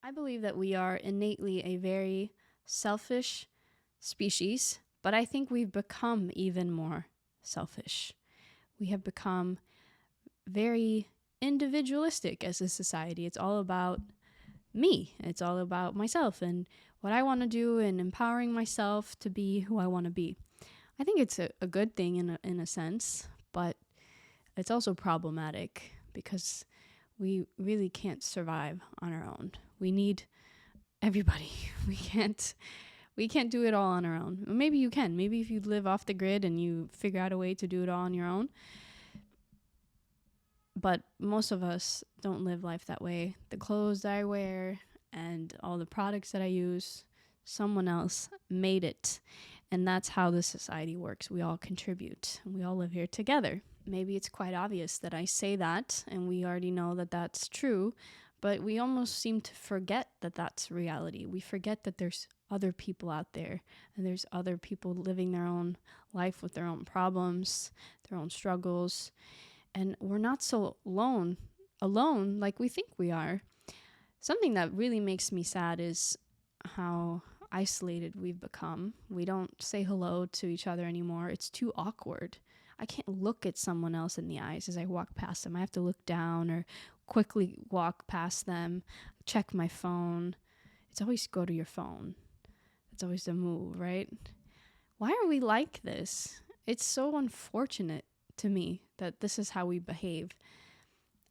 I believe that we are innately a very selfish species, but I think we've become even more selfish. We have become very individualistic as a society. It's all about me, it's all about myself and what I want to do and empowering myself to be who I want to be. I think it's a good thing in a sense, but it's also problematic because we really can't survive on our own. We need everybody. We can't do it all on our own. Maybe you can. Maybe if you live off the grid and you figure out a way to do it all on your own. But most of us don't live life that way. The clothes that I wear and all the products that I use, someone else made it. And that's how the society works. We all contribute and we all live here together. Maybe it's quite obvious that I say that and we already know that that's true, but we almost seem to forget that that's reality. We forget that there's other people out there and there's other people living their own life with their own problems, their own struggles, and we're not so alone like we think we are. Something that really makes me sad is how isolated we've become. We don't say hello to each other anymore. It's too awkward. I can't look at someone else in the eyes as I walk past them. I have to look down or quickly walk past them, check my phone. It's always go to your phone. That's always the move, right? Why are we like this? It's so unfortunate to me that this is how we behave.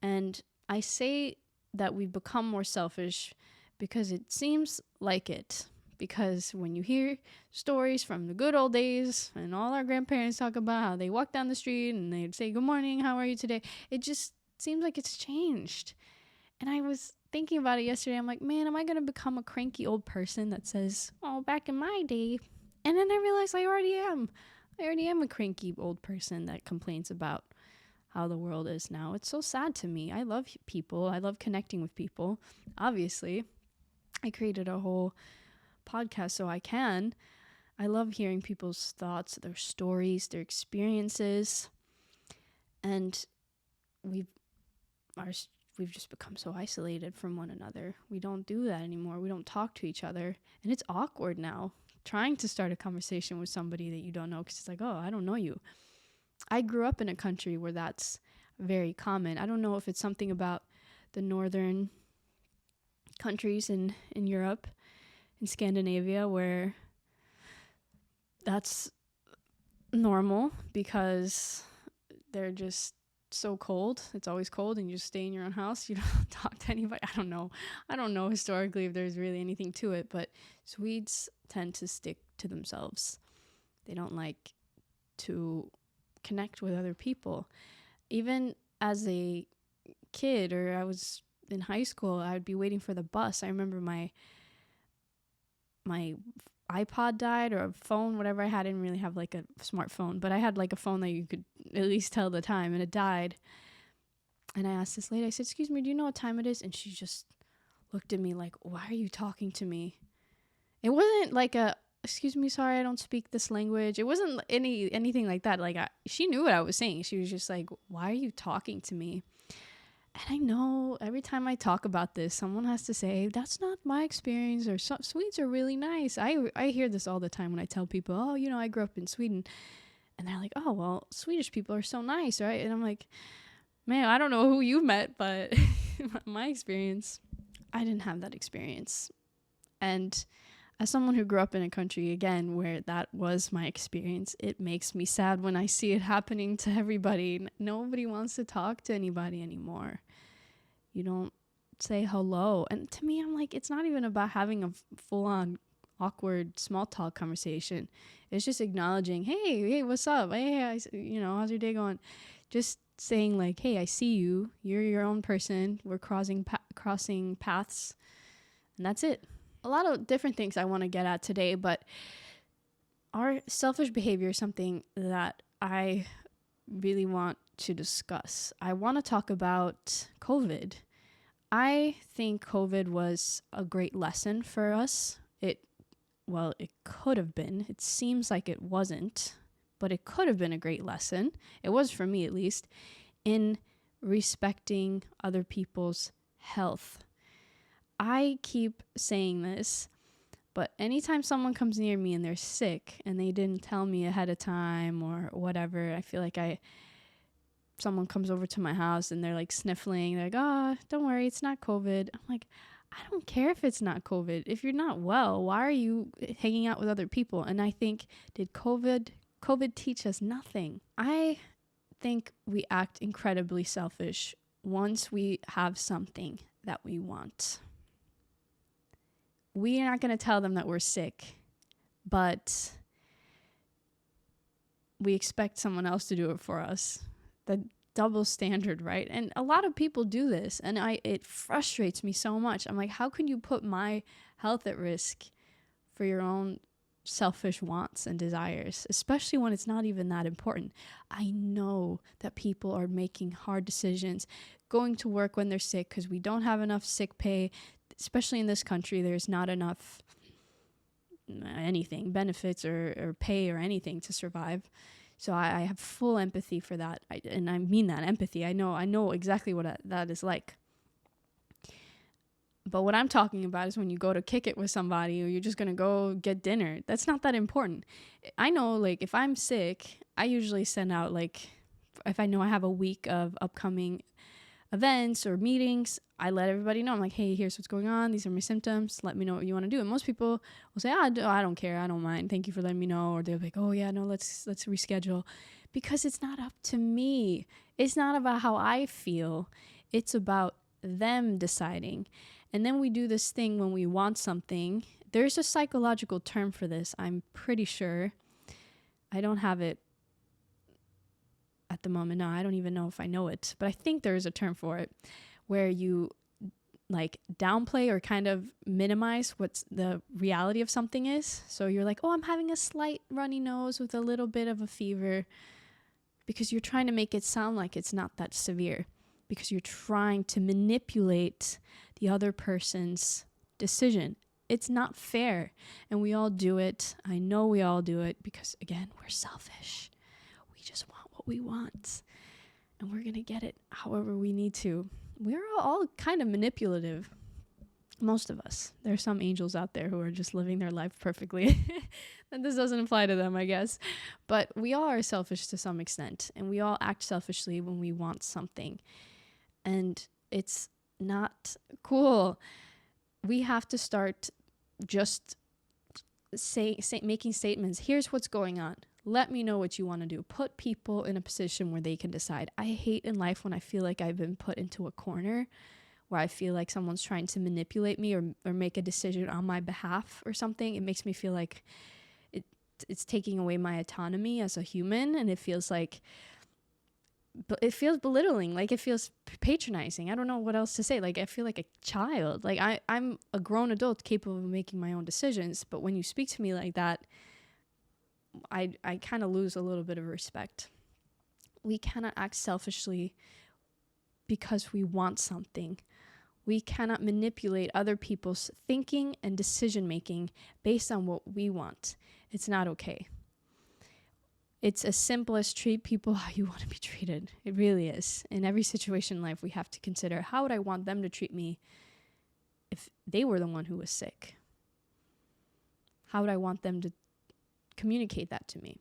And I say that we've become more selfish because it seems like it. Because when you hear stories from the good old days and all our grandparents talk about how they walk down the street and they'd say, "Good morning, how are you today?" It just seems like it's changed. And I was thinking about it yesterday. I'm like, man, am I going to become a cranky old person that says, "Oh, back in my day"? And then I realized I already am. I already am a cranky old person that complains about how the world is now. It's so sad to me. I love people. I love connecting with people. Obviously, I created a whole podcast so I can. I love hearing people's thoughts, their stories, their experiences, and we've just become so isolated from one another. We don't do that anymore. We don't talk to each other, and it's awkward now trying to start a conversation with somebody that you don't know, because it's like, oh, I don't know you. I grew up in a country where that's very common. I don't know if it's something about the northern countries in Europe, in Scandinavia, where that's normal because they're just so cold. It's always cold and you just stay in your own house. You don't talk to anybody. I don't know historically if there's really anything to it, but Swedes tend to stick to themselves. They don't like to connect with other people. Even as a kid, or I was in high school, I would be waiting for the bus. I remember my iPod died, or a phone, whatever I had. I didn't really have like a smartphone, but I had like a phone that you could at least tell the time, and it died. And I asked this lady, I said, "Excuse me, do you know what time it is?" And she just looked at me like, "Why are you talking to me?" It wasn't like a, "Excuse me, sorry, I don't speak this language." It wasn't anything like that. Like she knew what I was saying. She was just like, "Why are you talking to me?" And I know every time I talk about this, someone has to say, "That's not my experience," or "Swedes are really nice." I hear this all the time when I tell people, "Oh, I grew up in Sweden." And they're like, "Oh, well, Swedish people are so nice, right?" And I'm like, man, I don't know who you met, but my experience, I didn't have that experience. And as someone who grew up in a country, again, where that was my experience, it makes me sad when I see it happening to everybody. Nobody wants to talk to anybody anymore. You don't say hello. And to me, I'm like, it's not even about having a full-on awkward small talk conversation. It's just acknowledging, hey, what's up? Hey, how's your day going? Just saying like, hey, I see you. You're your own person. We're crossing paths. And that's it. A lot of different things I want to get at today, but our selfish behavior is something that I really want to discuss. I want to talk about COVID. I think COVID was a great lesson for us. It could have been. It seems like it wasn't, but it could have been a great lesson. It was for me, at least, in respecting other people's health. I keep saying this, but anytime someone comes near me and they're sick and they didn't tell me ahead of time or whatever, I feel like someone comes over to my house and they're like sniffling. They're like, oh, don't worry, it's not COVID. I'm like, I don't care if it's not COVID. If you're not well, why are you hanging out with other people? And I think, did COVID teach us nothing? I think we act incredibly selfish once we have something that we want. We are not going to tell them that we're sick, but we expect someone else to do it for us. The double standard, right? And a lot of people do this, and it frustrates me so much. I'm like, how can you put my health at risk for your own selfish wants and desires, especially when it's not even that important? I know that people are making hard decisions, going to work when they're sick because we don't have enough sick pay, especially in this country. There's not enough anything, benefits or pay or anything to survive. So I have full empathy for that. And I mean that empathy. I know exactly what that is like. But what I'm talking about is when you go to kick it with somebody or you're just going to go get dinner. That's not that important. I know, like, if I'm sick, I usually send out, like, if I know I have a week of upcoming events or meetings, I let everybody know. I'm like, hey, here's what's going on. These are my symptoms. Let me know what you want to do. And most people will say, I don't care. I don't mind. Thank you for letting me know. Or they're like, oh yeah, no, let's reschedule. Because it's not up to me. It's not about how I feel. It's about them deciding. And then we do this thing when we want something. There's a psychological term for this, I'm pretty sure. I don't have it at the moment. No, I don't even know if I know it. But I think there is a term for it where you like downplay or kind of minimize what's the reality of something is. So you're like, oh, I'm having a slight runny nose with a little bit of a fever, because you're trying to make it sound like it's not that severe, because you're trying to manipulate the other person's decision. It's not fair. And we all do it. I know we all do it because, again, we're selfish. We just want what we want. And we're going to get it however we need to. We're all kind of manipulative. Most of us. There are some angels out there who are just living their life perfectly. And this doesn't apply to them, I guess. But we all are selfish to some extent. And we all act selfishly when we want something. And it's not cool. We have to start just making statements. Here's what's going on. Let me know what you want to do. Put people in a position where they can decide. I hate in life when I feel like I've been put into a corner where I feel like someone's trying to manipulate me or make a decision on my behalf or something. It makes me feel like it's taking away my autonomy as a human, and it feels belittling, like it feels patronizing. I don't know what else to say. Like I feel like a child. Like I'm a grown adult capable of making my own decisions, but when you speak to me like that, I kind of lose a little bit of respect. We cannot act selfishly because we want something. We cannot manipulate other people's thinking and decision making based on what we want. It's not okay. It's as simple as treat people how you want to be treated. It really is. In every situation in life, we have to consider, how would I want them to treat me if they were the one who was sick? How would I want them to communicate that to me?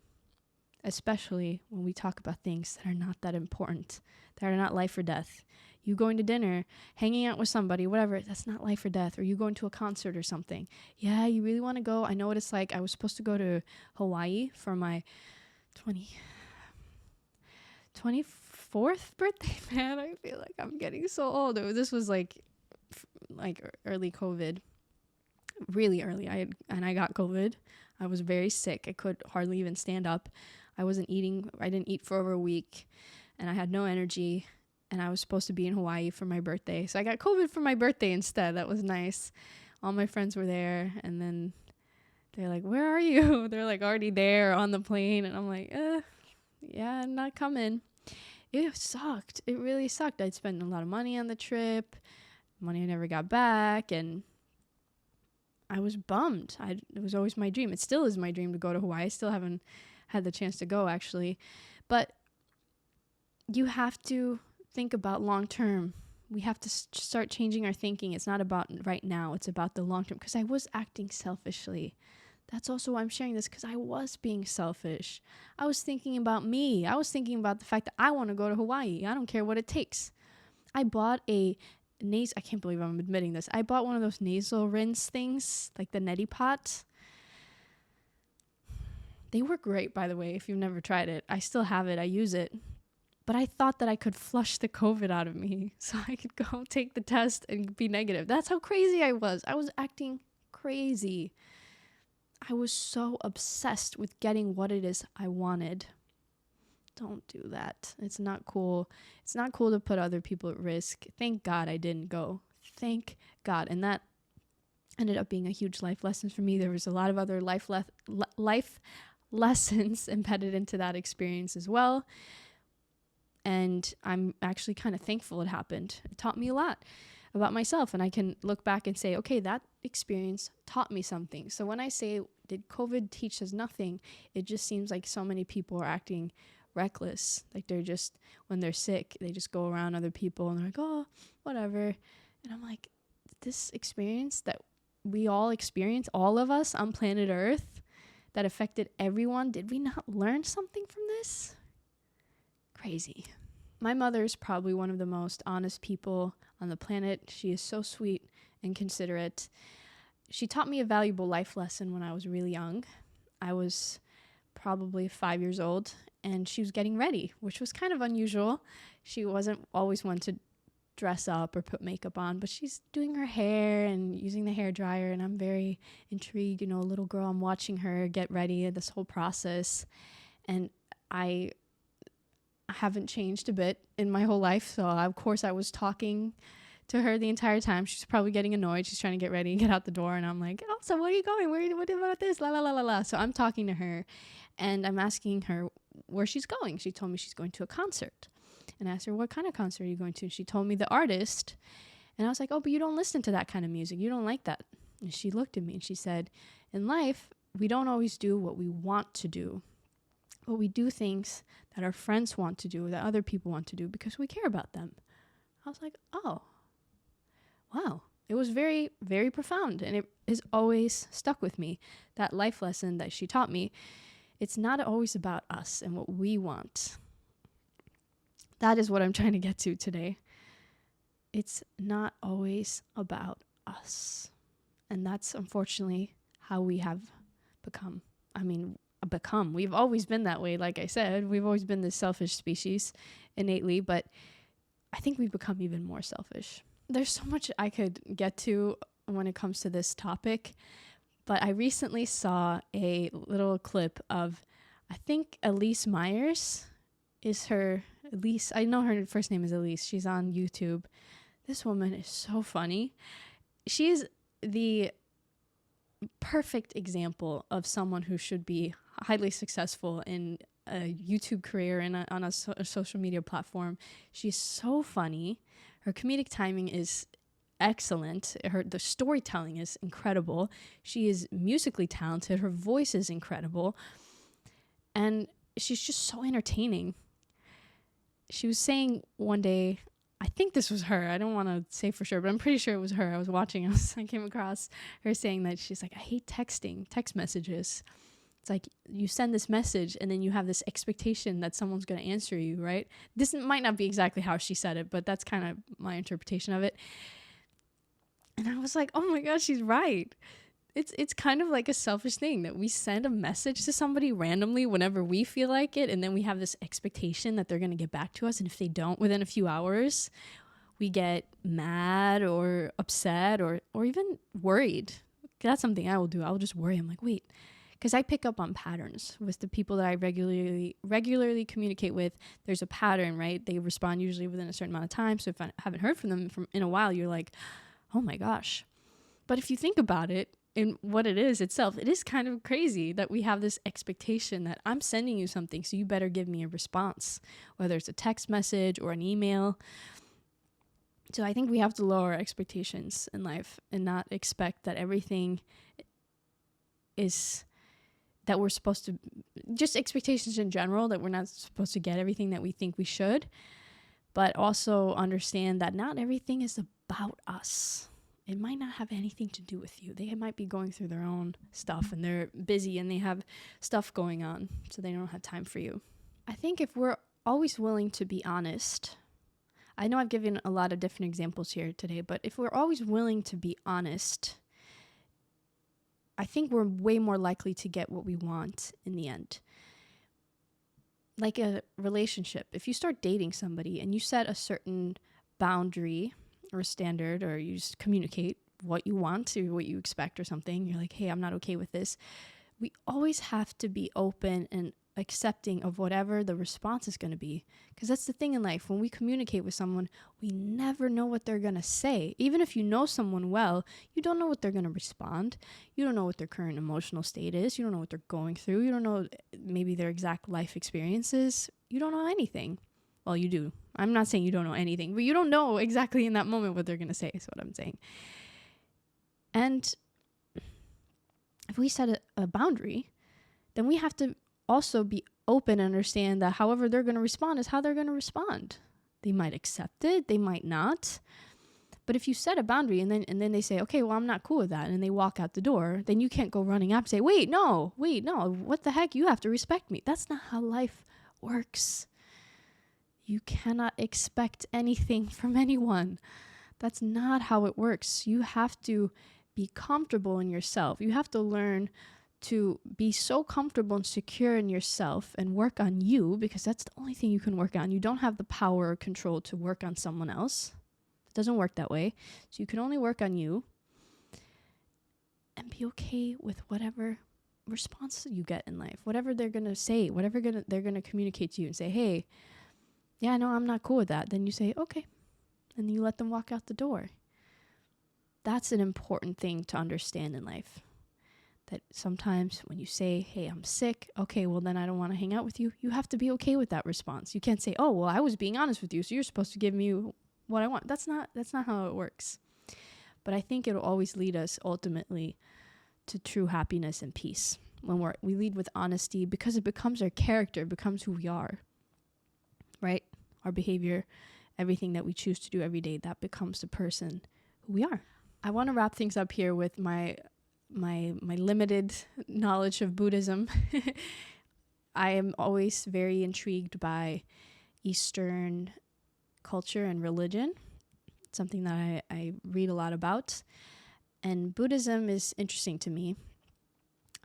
Especially when we talk about things that are not that important, that are not life or death. You going to dinner, hanging out with somebody, whatever, that's not life or death. Or you going to a concert or something. Yeah, you really want to go? I know what it's like. I was supposed to go to Hawaii for my 24th birthday. Man, I feel like I'm getting so old. This was like early COVID, really early. I got COVID. I was very sick. I could hardly even stand up. I wasn't eating. I didn't eat for over a week, and I had no energy. And I was supposed to be in Hawaii for my birthday, so I got COVID for my birthday instead. That was nice. All my friends were there, and then they're like, where are you? They're like already there on the plane. And I'm like, yeah, I'm not coming. It sucked. It really sucked. I'd spent a lot of money on the trip, money I never got back. And I was bummed. It was always my dream. It still is my dream to go to Hawaii. I still haven't had the chance to go, actually. But you have to think about long term. We have to start changing our thinking. It's not about right now. It's about the long term. Because I was acting selfishly. That's also why I'm sharing this, because I was being selfish. I was thinking about me. I was thinking about the fact that I want to go to Hawaii. I don't care what it takes. I bought I can't believe I'm admitting this. I bought one of those nasal rinse things, like the neti pot. They work great, by the way, if you've never tried it. I still have it. I use it. But I thought that I could flush the COVID out of me so I could go take the test and be negative. That's how crazy I was. I was acting crazy. I was so obsessed with getting what it is I wanted. Don't do that. It's not cool. It's not cool to put other people at risk. Thank God I didn't go. Thank God. And that ended up being a huge life lesson for me. There was a lot of other life lessons embedded into that experience as well. And I'm actually kind of thankful it happened. It taught me a lot about myself. And I can look back and say, okay, that experience taught me something. So when I say, did COVID teach us nothing? It just seems like so many people are acting reckless. Like they're just, when they're sick, they just go around other people and they're like, oh, whatever. And I'm like, this experience that we all experience, all of us on planet Earth, that affected everyone, did we not learn something from this? Crazy. My mother is probably one of the most honest people on the planet. She is so sweet and considerate. She taught me a valuable life lesson when I was really young. I was probably 5 years old, and she was getting ready, which was kind of unusual. She wasn't always one to dress up or put makeup on, but she's doing her hair and using the hair dryer, and I'm very intrigued. You know, a little girl, I'm watching her get ready, this whole process, and I haven't changed a bit in my whole life. So of course I was talking to her the entire time. She's probably getting annoyed. She's trying to get ready and get out the door. And I'm like, oh, so where are you going? What about this? La, la, la, la, la. So I'm talking to her and I'm asking her where she's going. She told me she's going to a concert. And I asked her, what kind of concert are you going to? And she told me the artist. And I was like, oh, but you don't listen to that kind of music. You don't like that. And she looked at me and she said, in life, we don't always do what we want to do. But we do things that our friends want to do or that other people want to do because we care about them. I was like, oh, wow. It was very, very profound. And it has always stuck with me. That life lesson that she taught me. It's not always about us and what we want. That is what I'm trying to get to today. It's not always about us. And that's unfortunately how we have become. We've always been that way. Like I said, we've always been this selfish species innately, but I think we've become even more selfish. There's so much I could get to when it comes to this topic, but I recently saw a little clip of, I think Elise Myers is her, Elise, I know her first name is Elise. She's on YouTube. This woman is so funny. She is the perfect example of someone who should be highly successful in a YouTube career and on a social media platform. She's so funny. Her comedic timing is excellent. The storytelling is incredible. She is musically talented. Her voice is incredible. And she's just so entertaining. She was saying one day, I think this was her. I don't want to say for sure, but I'm pretty sure it was her. I was watching. I came across her saying that she's like, I hate text messages. It's like you send this message and then you have this expectation that someone's going to answer you, right? This might not be exactly how she said it, but that's kind of my interpretation of it. And I was like, oh my gosh, she's right. It's kind of like a selfish thing that we send a message to somebody randomly whenever we feel like it, and then we have this expectation that they're going to get back to us, and if they don't within a few hours, we get mad or upset or even worried. That's something I will do. I'll just worry. I'm like, wait, because I pick up on patterns with the people that I regularly communicate with. There's a pattern, right? They respond usually within a certain amount of time. So if I haven't heard from them in a while, you're like, oh my gosh. But if you think about it, in what it is itself, it is kind of crazy that we have this expectation that I'm sending you something, so you better give me a response, whether it's a text message or an email. So I think we have to lower our expectations in life and not expect that everything is that we're supposed to, just expectations in general, that we're not supposed to get everything that we think we should. but also understand that not everything is about us. It might not have anything to do with you. They might be going through their own stuff and they're busy and they have stuff going on, so they don't have time for you. I think if we're always willing to be honest, I know I've given a lot of different examples here today, but if we're always willing to be honest, I think we're way more likely to get what we want in the end. Like a relationship, if you start dating somebody and you set a certain boundary or a standard, or you just communicate what you want or what you expect or something, you're like, hey, I'm not okay with this. We always have to be open and accepting of whatever the response is going to be, because that's the thing in life. When we communicate with someone, we never know what they're going to say. Even if you know someone well, you don't know what they're going to respond. You don't know what their current emotional state is. You don't know what they're going through. You don't know maybe their exact life experiences. You don't know anything. Well, you do. I'm not saying you don't know anything, but you don't know exactly in that moment what they're going to say, is what I'm saying. And if we set a boundary, then we have to also be open and understand that however they're going to respond is how they're going to respond. They might accept it, they might not. But if you set a boundary and then they say, okay, well, I'm not cool with that, and they walk out the door, then you can't go running up and say, wait, no, what the heck? You have to respect me. That's not how life works. You cannot expect anything from anyone. That's not how it works. You have to be comfortable in yourself. You have to learn to be so comfortable and secure in yourself and work on you, because that's the only thing you can work on. You don't have the power or control to work on someone else. It doesn't work that way. So you can only work on you and be okay with whatever response you get in life, whatever they're going to say, whatever they're going to communicate to you and say, hey, yeah, no, I'm not cool with that. Then you say, okay. And you let them walk out the door. That's an important thing to understand in life. That sometimes when you say, hey, I'm sick, okay, well, then I don't want to hang out with you. You have to be okay with that response. You can't say, oh, well, I was being honest with you, so you're supposed to give me what I want. That's not how it works. But I think it'll always lead us ultimately to true happiness and peace when we lead with honesty, because it becomes our character, it becomes who we are, right? Our behavior, everything that we choose to do every day, that becomes the person who we are. I want to wrap things up here with my limited knowledge of Buddhism. I am always very intrigued by Eastern culture and religion. It's something that I read a lot about. And Buddhism is interesting to me.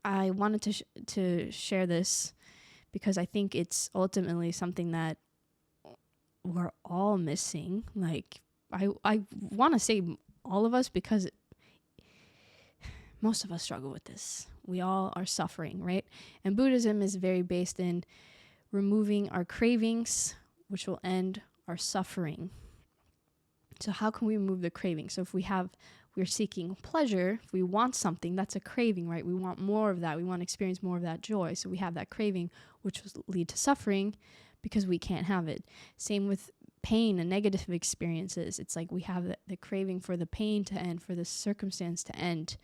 I wanted to share this because I think it's ultimately something that we're all missing. Like, I want to say all of us, because most of us struggle with this. We all are suffering, right? And Buddhism is very based in removing our cravings, which will end our suffering. So how can we remove the craving? So if we're seeking pleasure, if we want something, that's a craving, right? We want more of that. We want to experience more of that joy. So we have that craving, which will lead to suffering because we can't have it. Same with pain and negative experiences. It's like we have the craving for the pain to end, for the circumstance to end,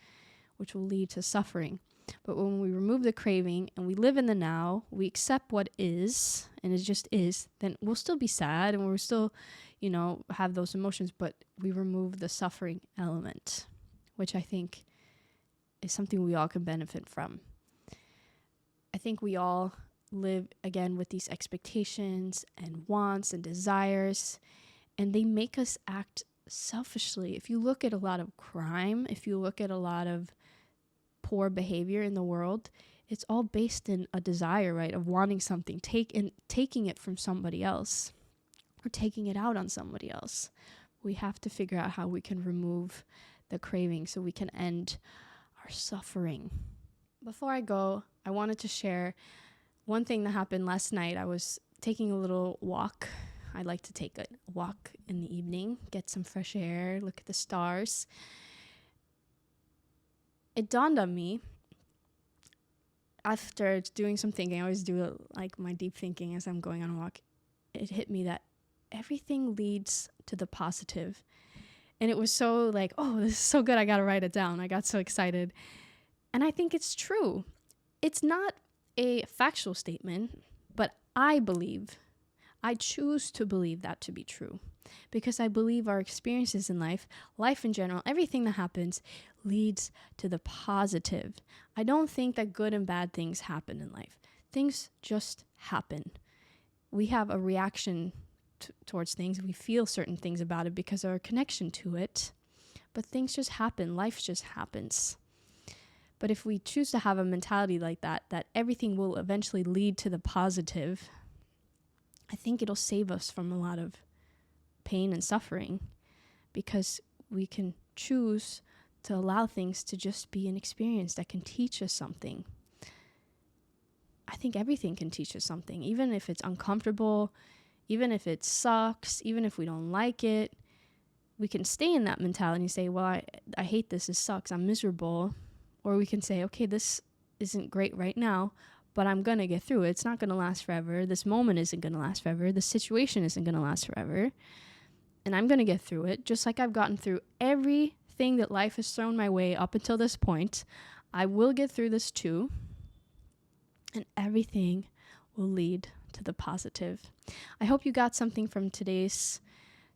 which will lead to suffering. But when we remove the craving and we live in the now, we accept what is, and it just is, then we'll still be sad and we'll still, have those emotions, but we remove the suffering element, which I think is something we all can benefit from. I think we all live, again, with these expectations and wants and desires, and they make us act selfishly. If you look at a lot of crime, if you look at a lot of poor behavior in the world, it's all based in a desire, right, of wanting something, taking it from somebody else or taking it out on somebody else. We have to figure out how we can remove the craving so we can end our suffering. Before I go, I wanted to share one thing that happened last night. I was taking a little walk. I like to take a walk in the evening, get some fresh air, look at the stars. It dawned on me, after doing some thinking, I always do like my deep thinking as I'm going on a walk, it hit me that everything leads to the positive. And it was so like, oh, this is so good, I gotta write it down. I got so excited. And I think it's true. It's not a factual statement, but I believe I choose to believe that to be true because I believe our experiences in life in general, everything that happens leads to the positive. I don't think that good and bad things happen in life. Things just happen. We have a reaction towards things. We feel certain things about it because of our connection to it. But things just happen. Life just happens. But if we choose to have a mentality like that everything will eventually lead to the positive, I think it'll save us from a lot of pain and suffering because we can choose to allow things to just be an experience that can teach us something. I think everything can teach us something, even if it's uncomfortable, even if it sucks, even if we don't like it. We can stay in that mentality and say, well, I hate this sucks, I'm miserable. Or we can say, okay, this isn't great right now, but I'm going to get through it. It's not going to last forever. This moment isn't going to last forever. The situation isn't going to last forever. And I'm going to get through it, just like I've gotten through everything that life has thrown my way up until this point. I will get through this too. And everything will lead to the positive. I hope you got something from today's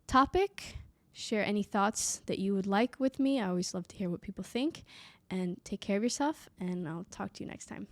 topic. Share any thoughts that you would like with me. I always love to hear what people think. And take care of yourself, and I'll talk to you next time.